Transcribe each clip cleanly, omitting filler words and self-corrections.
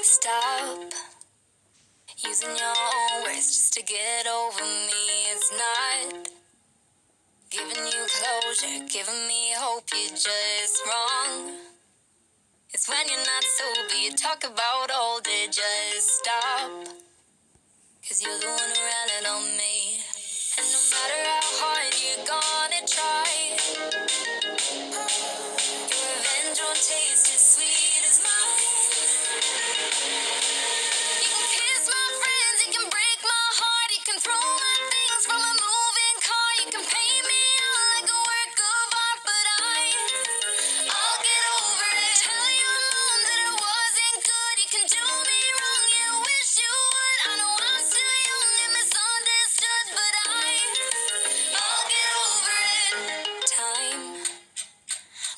Stop using your own words just to get over me. It's not giving you closure, giving me hope. You're just wrong. It's when you're not sober, you talk about older. Just stop, 'cause you're the one who ran it on me. And no matter how hard you're gonna try, your revenge won't taste as sweet as mine. You can kiss my friends, you can break my heart, you can throw my things from a moving car, you can paint me out like a work of art, but I'll get over it. Tell your mom that I wasn't good, you can do me wrong, you wish you would. I know I'm still young and misunderstood, but I'll get over it. Time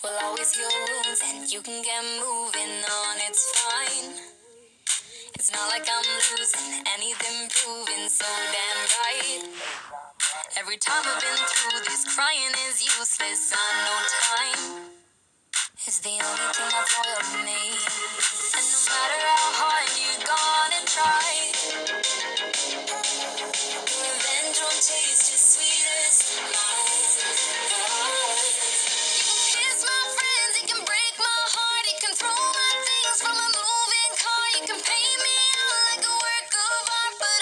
will always heal wounds and you can get moving on, it's fine. It's not like I'm losing anything, proving so damn right. Every time I've been through this, crying is useless. I know time is the only thing that's loyal to me. And no matter how hard you're gonna try, revenge won't taste as sweet as mine. You can kiss my friends, you can break my heart, you can throw my things from a moving car, you can paint me out like a work of art, but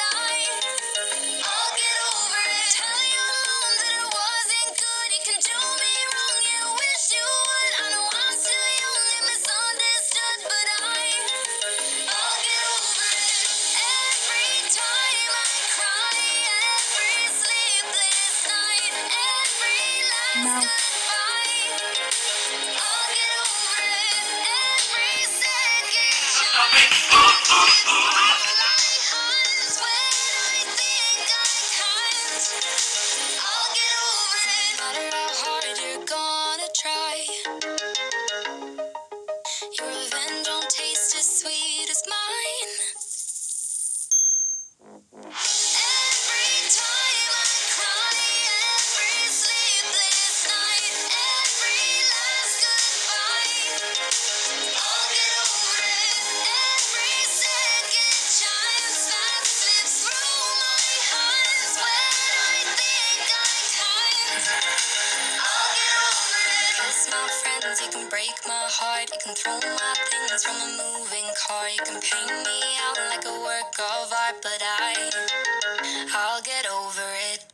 I'll get over it. Tell your mom that I wasn't good, you can do me wrong, you wish you would. I know I'm still young and misunderstood, but I'll get over it. Every time I cry, every sleepless night, every last goodbye, I'll get over it. Every second chance, my hands when I think I can't, I'll get over it. No matter how hard you're gonna try, your revenge won't taste as sweet as mine. Every time I cry, every sleepless night, every last goodbye, I'll get over it. Every second chance that slips through my hands when I think I can't, I'll get over it. Kiss my friends, you can break my heart, you can throw my things from a moving car, you can paint me out like a work of art, but I'll get over it.